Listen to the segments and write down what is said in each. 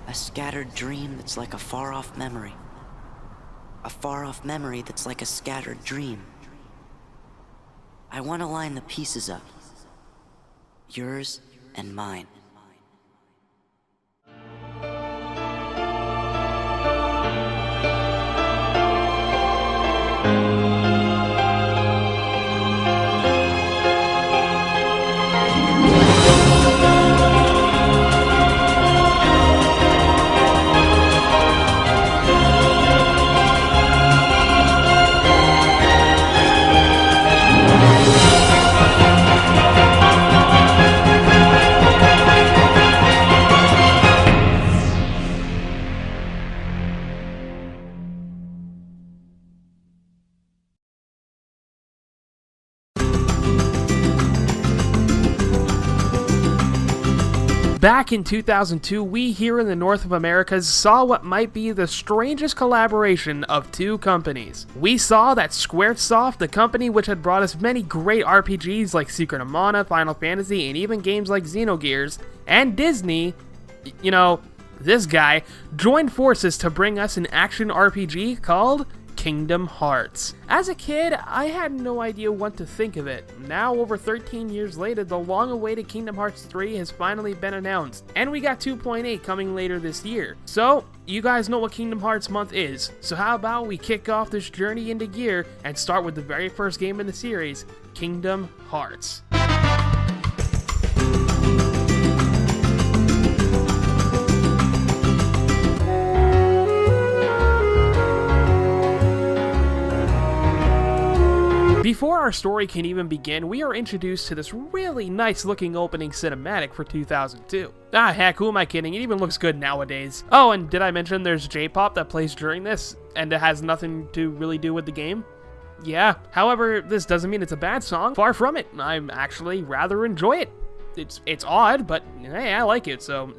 A scattered dream that's like a far-off memory. A far-off memory that's like a scattered dream. I want to line the pieces up. Yours and mine. Back in 2002, we here in the North of Americas saw what might be the strangest collaboration of two companies. We saw that Squaresoft, the company which had brought us many great RPGs like Secret of Mana, Final Fantasy, and even games like Xenogears, and Disney, you know, this guy, joined forces to bring us an action RPG called Kingdom Hearts. As a kid, I had no idea what to think of it. Now, over 13 years later, the long-awaited Kingdom Hearts 3 has finally been announced, and we got 2.8 coming later this year. So, you guys know what Kingdom Hearts month is, so how about we kick off this journey into gear and start with the very first game in the series, Kingdom Hearts. Before our story can even begin, we are introduced to this really nice looking opening cinematic for 2002. Ah heck, who am I kidding, it even looks good nowadays. Oh, and did I mention there's J-pop that plays during this, and it has nothing to really do with the game? Yeah, however, this doesn't mean it's a bad song, far from it, I actually rather enjoy it. It's odd, but hey, I like it, so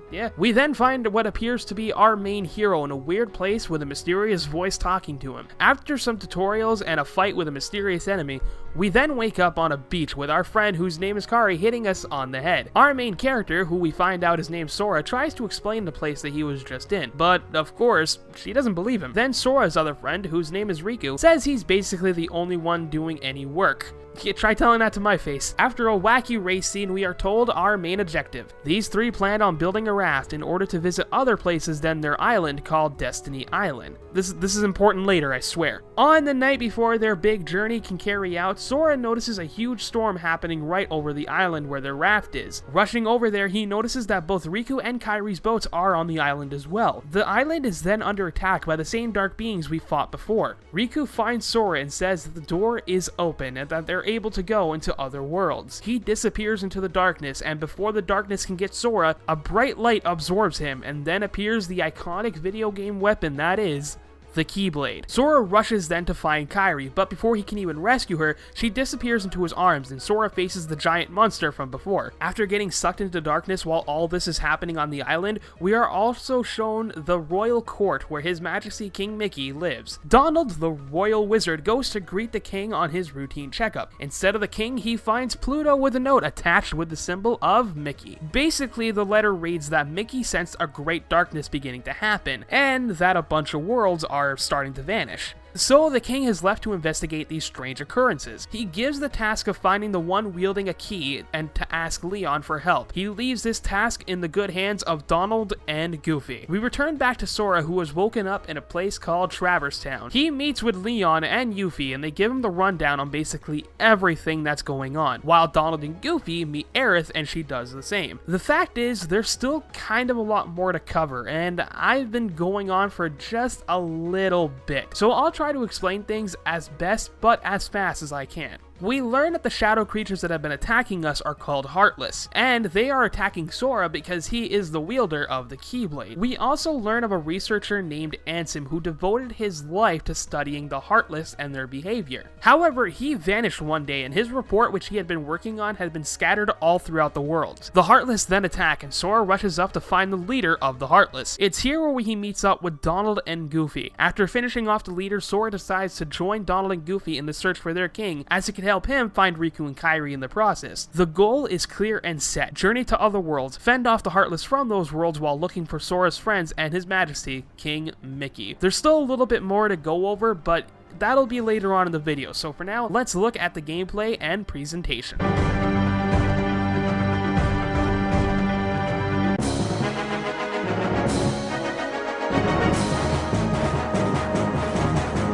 yeah. We then find what appears to be our main hero in a weird place with a mysterious voice talking to him. After some tutorials and a fight with a mysterious enemy, we then wake up on a beach with our friend whose name is Kari hitting us on the head. Our main character, who we find out is named Sora, tries to explain the place that he was just in, but of course, she doesn't believe him. Then Sora's other friend, whose name is Riku, says he's basically the only one doing any work. Yeah, try telling that to my face. After a wacky race scene, we are told our main objective. These three planned on building a raft in order to visit other places than their island called Destiny Island. This is important later, I swear. On the night before their big journey can carry out, Sora notices a huge storm happening right over the island where their raft is. Rushing over there, he notices that both Riku and Kairi's boats are on the island as well. The island is then under attack by the same dark beings we fought before. Riku finds Sora and says that the door is open and that they're able to go into other worlds. He disappears into the darkness, and before the darkness can get Sora, a bright light absorbs him, and then appears the iconic video game weapon that is the Keyblade. Sora rushes then to find Kairi, but before he can even rescue her, she disappears into his arms and Sora faces the giant monster from before. After getting sucked into darkness while all this is happening on the island, we are also shown the royal court where His Majesty King Mickey lives. Donald, the royal wizard, goes to greet the king on his routine checkup. Instead of the king, he finds Pluto with a note attached with the symbol of Mickey. Basically, the letter reads that Mickey sensed a great darkness beginning to happen, and that a bunch of worlds are starting to vanish. So the king is left to investigate these strange occurrences. He gives the task of finding the one wielding a key and to ask Leon for help. He leaves this task in the good hands of Donald and Goofy. We return back to Sora, who was woken up in a place called Traverse Town. He meets with Leon and Yuffie, and they give him the rundown on basically everything that's going on, while Donald and Goofy meet Aerith and she does the same. The fact is, there's still kind of a lot more to cover, and I've been going on for just a little bit, so I'll try to explain things as best but as fast as I can. We learn that the shadow creatures that have been attacking us are called Heartless, and they are attacking Sora because he is the wielder of the Keyblade. We also learn of a researcher named Ansem who devoted his life to studying the Heartless and their behavior. However, he vanished one day and his report, which he had been working on, had been scattered all throughout the world. The Heartless then attack and Sora rushes up to find the leader of the Heartless. It's here where he meets up with Donald and Goofy. After finishing off the leader, Sora decides to join Donald and Goofy in the search for their king, as it could help help him find Riku and Kairi in the process. The goal is clear and set. Journey to other worlds, fend off the Heartless from those worlds while looking for Sora's friends and His Majesty, King Mickey. There's still a little bit more to go over, but that'll be later on in the video, so for now, let's look at the gameplay and presentation.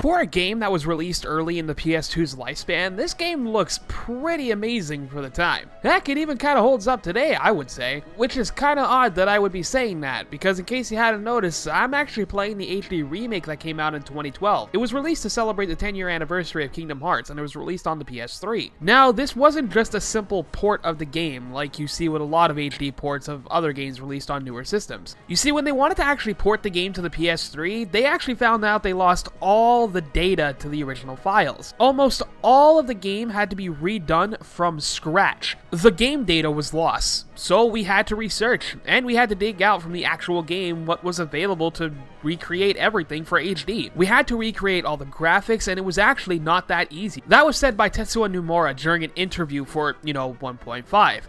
For a game that was released early in the PS2's lifespan, this game looks pretty amazing for the time. Heck, it even kinda holds up today, I would say. Which is kinda odd that I would be saying that, because in case you hadn't noticed, I'm actually playing the HD remake that came out in 2012. It was released to celebrate the 10-year anniversary of Kingdom Hearts, and it was released on the PS3. Now, this wasn't just a simple port of the game, like you see with a lot of HD ports of other games released on newer systems. You see, when they wanted to actually port the game to the PS3, they actually found out they lost all the data to the original files. Almost all of the game had to be redone from scratch. The game data was lost, so we had to research, and we had to dig out from the actual game what was available to recreate everything for HD. We had to recreate all the graphics, and it was actually not that easy. That was said by Tetsuya Nomura during an interview for, 1.5.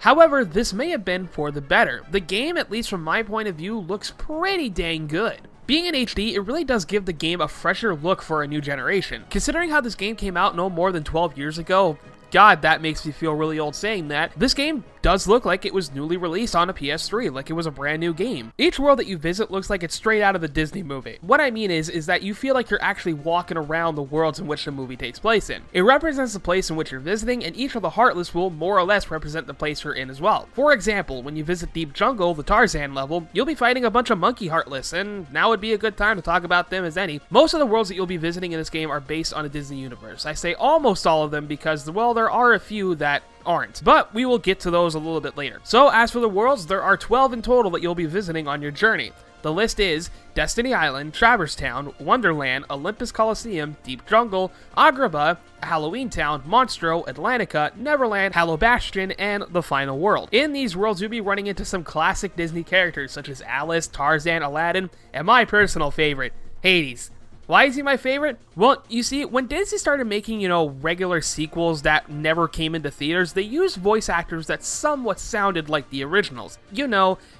However, this may have been for the better. The game, at least from my point of view, looks pretty dang good. Being in HD, it really does give the game a fresher look for a new generation. Considering how this game came out no more than 12 years ago, God, that makes me feel really old saying that. This game does look like it was newly released on a PS3, like it was a brand new game. Each world that you visit looks like it's straight out of the Disney movie. What I mean is that you feel like you're actually walking around the worlds in which the movie takes place in. It represents the place in which you're visiting, and each of the Heartless will more or less represent the place you're in as well. For example, when you visit Deep Jungle, the Tarzan level, you'll be fighting a bunch of monkey Heartless, and now would be a good time to talk about them as any. Most of the worlds that you'll be visiting in this game are based on a Disney universe. I say almost all of them because, well, there are a few that aren't, but we will get to those a little bit later. So as for the worlds, there are 12 in total that you'll be visiting on your journey. The list is Destiny Island, Traverse Town, Wonderland, Olympus Coliseum, Deep Jungle, Agrabah, Halloween Town, Monstro, Atlantica, Neverland, Hallow Bastion, and the Final World. In these worlds, you'll be running into some classic Disney characters such as Alice, Tarzan, Aladdin, and my personal favorite, Hades. Why is he my favorite? Well, you see, when Disney started making, regular sequels that never came into theaters, they used voice actors that somewhat sounded like the originals.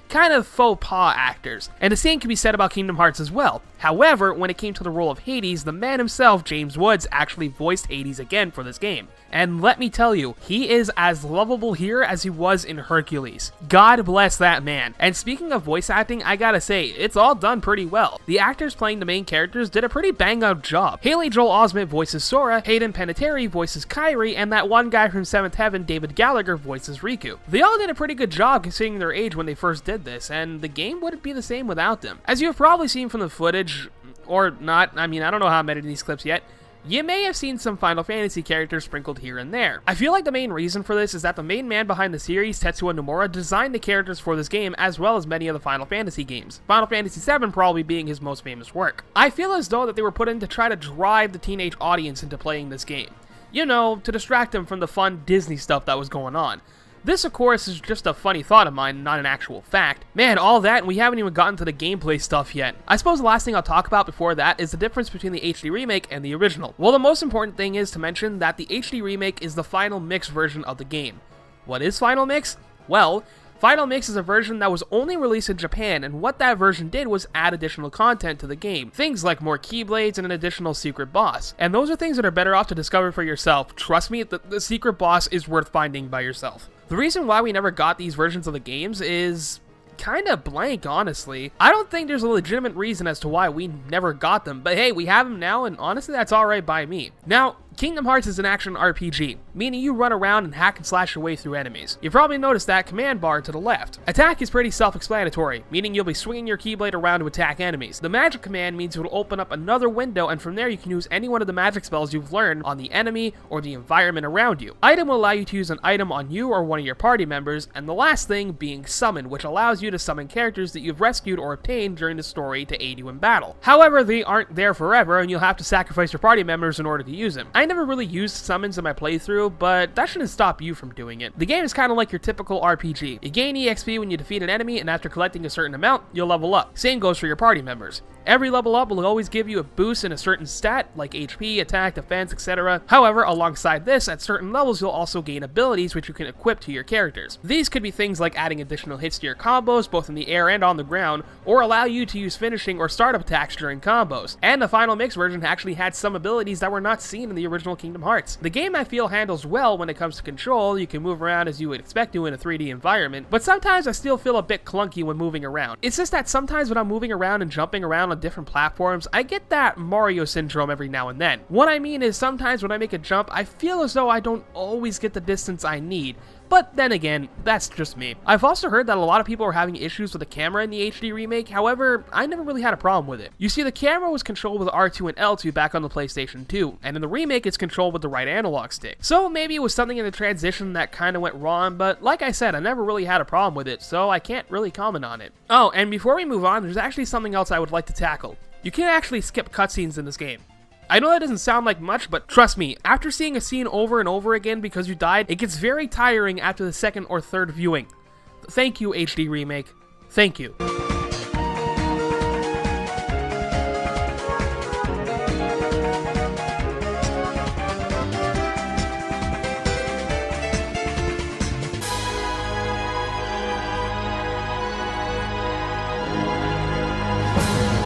Kind of faux pas actors. And the same can be said about Kingdom Hearts as well. However, when it came to the role of Hades, the man himself, James Woods, actually voiced Hades again for this game. And let me tell you, he is as lovable here as he was in Hercules. God bless that man. And speaking of voice acting, I gotta say, it's all done pretty well. The actors playing the main characters did a pretty bang-up job. Haley Joel Osment voices Sora, Hayden Panettiere voices Kairi, and that one guy from Seventh Heaven, David Gallagher, voices Riku. They all did a pretty good job considering their age when they first did this, and the game wouldn't be the same without them. As you have probably seen from the footage, or not, I don't know how I'm editing these clips yet, you may have seen some Final Fantasy characters sprinkled here and there. I feel like the main reason for this is that the main man behind the series, Tetsuya Nomura, designed the characters for this game as well as many of the Final Fantasy games, Final Fantasy VII probably being his most famous work. I feel as though that they were put in to try to drive the teenage audience into playing this game. To distract them from the fun Disney stuff that was going on. This, of course, is just a funny thought of mine, not an actual fact. Man, all that, and we haven't even gotten to the gameplay stuff yet. I suppose the last thing I'll talk about before that is the difference between the HD remake and the original. Well, the most important thing is to mention that the HD remake is the final mix version of the game. What is final mix? Well, Final Mix is a version that was only released in Japan, and what that version did was add additional content to the game. Things like more Keyblades and an additional secret boss. And those are things that are better off to discover for yourself. Trust me, the secret boss is worth finding by yourself. The reason why we never got these versions of the games is kind of blank, honestly. I don't think there's a legitimate reason as to why we never got them, but hey, we have them now, and honestly, that's alright by me. Now, Kingdom Hearts is an action RPG, meaning you run around and hack and slash your way through enemies. You've probably noticed that command bar to the left. Attack is pretty self-explanatory, meaning you'll be swinging your Keyblade around to attack enemies. The magic command means it will open up another window, and from there you can use any one of the magic spells you've learned on the enemy or the environment around you. Item will allow you to use an item on you or one of your party members, and the last thing being summon, which allows you to summon characters that you've rescued or obtained during the story to aid you in battle. However, they aren't there forever, and you'll have to sacrifice your party members in order to use them. I never really used summons in my playthrough, but that shouldn't stop you from doing it. The game is kind of like your typical RPG. You gain EXP when you defeat an enemy, and after collecting a certain amount, you'll level up. Same goes for your party members. Every level up will always give you a boost in a certain stat, like HP, attack, defense, etc. However, alongside this, at certain levels you'll also gain abilities which you can equip to your characters. These could be things like adding additional hits to your combos, both in the air and on the ground, or allow you to use finishing or startup attacks during combos. And the final mix version actually had some abilities that were not seen in the original Kingdom Hearts. The game, I feel, handles well when it comes to control. You can move around as you would expect to in a 3D environment, but sometimes I still feel a bit clunky when moving around. It's just that sometimes when I'm moving around and jumping around on different platforms, I get that Mario syndrome every now and then. What I mean is sometimes when I make a jump, I feel as though I don't always get the distance I need. But then again, that's just me. I've also heard that a lot of people are having issues with the camera in the HD remake, however, I never really had a problem with it. You see, the camera was controlled with R2 and L2 back on the PlayStation 2, and in the remake it's controlled with the right analog stick. So maybe it was something in the transition that kinda went wrong, but like I said, I never really had a problem with it, so I can't really comment on it. Oh, and before we move on, there's actually something else I would like to tackle. You can actually skip cutscenes in this game. I know that doesn't sound like much, but trust me, after seeing a scene over and over again because you died, it gets very tiring after the second or third viewing. Thank you, HD Remake. Thank you.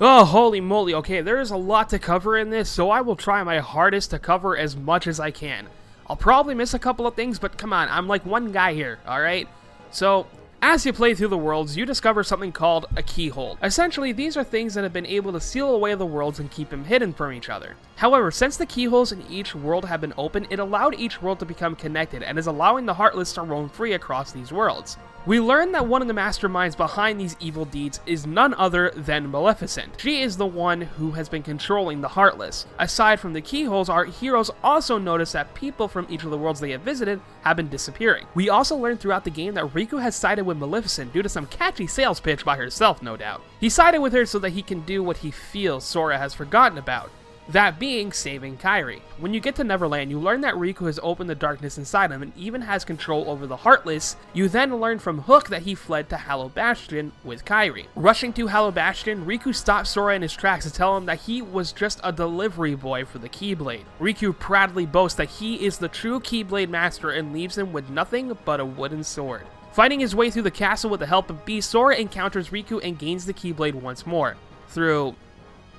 Oh, holy moly. Okay, there is a lot to cover in this, so I will try my hardest to cover as much as I can. I'll probably miss a couple of things, but come on, I'm like one guy here, alright? So, as you play through the worlds, you discover something called a keyhole. Essentially, these are things that have been able to seal away the worlds and keep them hidden from each other. However, since the keyholes in each world have been open, it allowed each world to become connected and is allowing the Heartless to roam free across these worlds. We learn that one of the masterminds behind these evil deeds is none other than Maleficent. She is the one who has been controlling the Heartless. Aside from the keyholes, our heroes also notice that people from each of the worlds they have visited have been disappearing. We also learn throughout the game that Riku has sided with Maleficent due to some catchy sales pitch by herself, no doubt. He sided with her so that he can do what he feels Sora has forgotten about. That being saving Kairi. When you get to Neverland, you learn that Riku has opened the darkness inside him and even has control over the Heartless. You then learn from Hook that he fled to Hollow Bastion with Kairi. Rushing to Hollow Bastion, Riku stops Sora in his tracks to tell him that he was just a delivery boy for the Keyblade. Riku proudly boasts that he is the true Keyblade master and leaves him with nothing but a wooden sword. Fighting his way through the castle with the help of Beast, Sora encounters Riku and gains the Keyblade once more. Through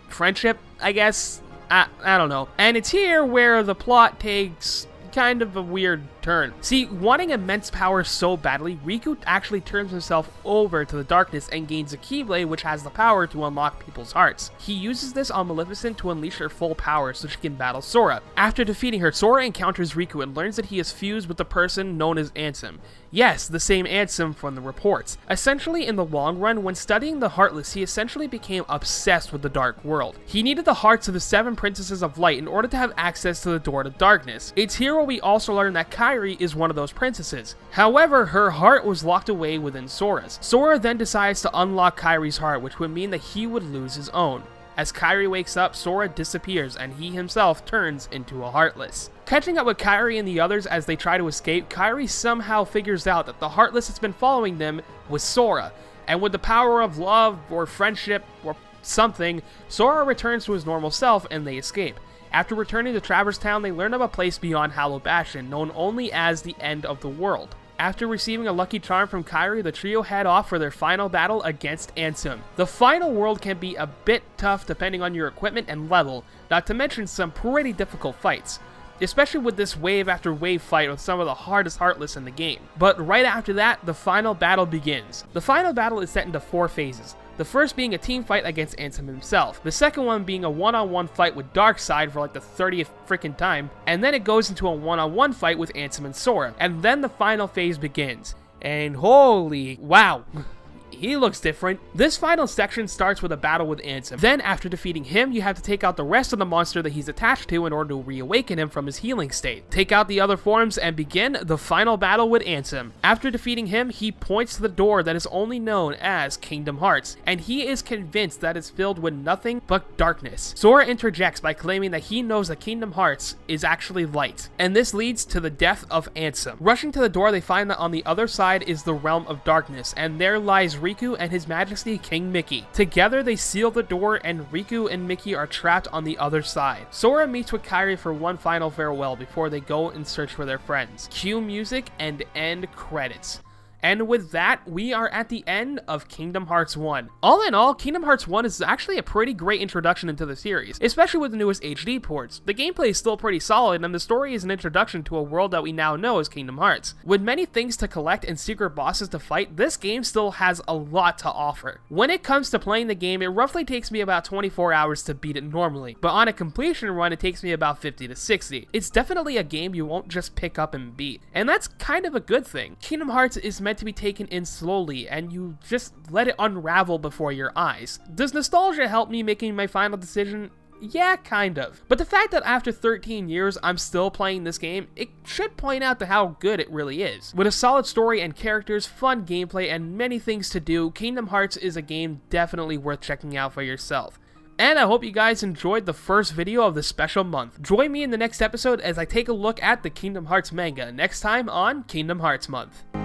friendship, I guess? I don't know. And it's here where the plot takes kind of a weird turn. See, wanting immense power so badly, Riku actually turns himself over to the darkness and gains a Keyblade which has the power to unlock people's hearts. He uses this on Maleficent to unleash her full power so she can battle Sora. After defeating her, Sora encounters Riku and learns that he is fused with the person known as Ansem. Yes, the same Ansem from the reports. Essentially, in the long run, when studying the Heartless, he essentially became obsessed with the Dark World. He needed the hearts of the 7 Princesses of Light in order to have access to the Door to Darkness. It's here where we also learn that Kairi is one of those princesses. However, her heart was locked away within Sora's. Sora then decides to unlock Kairi's heart, which would mean that he would lose his own. As Kairi wakes up, Sora disappears and he himself turns into a Heartless. Catching up with Kairi and the others as they try to escape, Kairi somehow figures out that the Heartless that's been following them was Sora. And with the power of love or friendship or something, Sora returns to his normal self and they escape. After returning to Traverse Town, they learn of a place beyond Hollow Bastion, known only as the End of the World. After receiving a lucky charm from Kairi, the trio head off for their final battle against Ansem. The final world can be a bit tough depending on your equipment and level, not to mention some pretty difficult fights. Especially with this wave after wave fight with some of the hardest Heartless in the game. But right after that, the final battle begins. The final battle is set into 4 phases. The first being a team fight against Ansem himself. The second one being a one-on-one fight with Darkseid for like the 30th freaking time. And then it goes into a one-on-one fight with Ansem and Sora. And then the final phase begins. And holy wow. He looks different. This final section starts with a battle with Ansem. Then, after defeating him, you have to take out the rest of the monster that he's attached to in order to reawaken him from his healing state. Take out the other forms and begin the final battle with Ansem. After defeating him, he points to the door that is only known as Kingdom Hearts, and he is convinced that it's filled with nothing but darkness. Sora interjects by claiming that he knows that Kingdom Hearts is actually light, and this leads to the death of Ansem. Rushing to the door, they find that on the other side is the Realm of Darkness, and there lies Riku Riku and His Majesty King Mickey. Together, they seal the door and Riku and Mickey are trapped on the other side. Sora meets with Kairi for one final farewell before they go and search for their friends. Cue music and end credits. And with that, we are at the end of Kingdom Hearts 1. All in all, Kingdom Hearts 1 is actually a pretty great introduction into the series, especially with the newest HD ports. The gameplay is still pretty solid, and the story is an introduction to a world that we now know as Kingdom Hearts. With many things to collect and secret bosses to fight, this game still has a lot to offer. When it comes to playing the game, it roughly takes me about 24 hours to beat it normally, but on a completion run, it takes me about 50 to 60. It's definitely a game you won't just pick up and beat, and that's kind of a good thing. Kingdom Hearts is meant to be taken in slowly, and you just let it unravel before your eyes. Does nostalgia help me making my final decision? Yeah, kind of. But the fact that after 13 years I'm still playing this game, it should point out to how good it really is. With a solid story and characters, fun gameplay, and many things to do, Kingdom Hearts is a game definitely worth checking out for yourself. And I hope you guys enjoyed the first video of this special month. Join me in the next episode as I take a look at the Kingdom Hearts manga next time on Kingdom Hearts Month.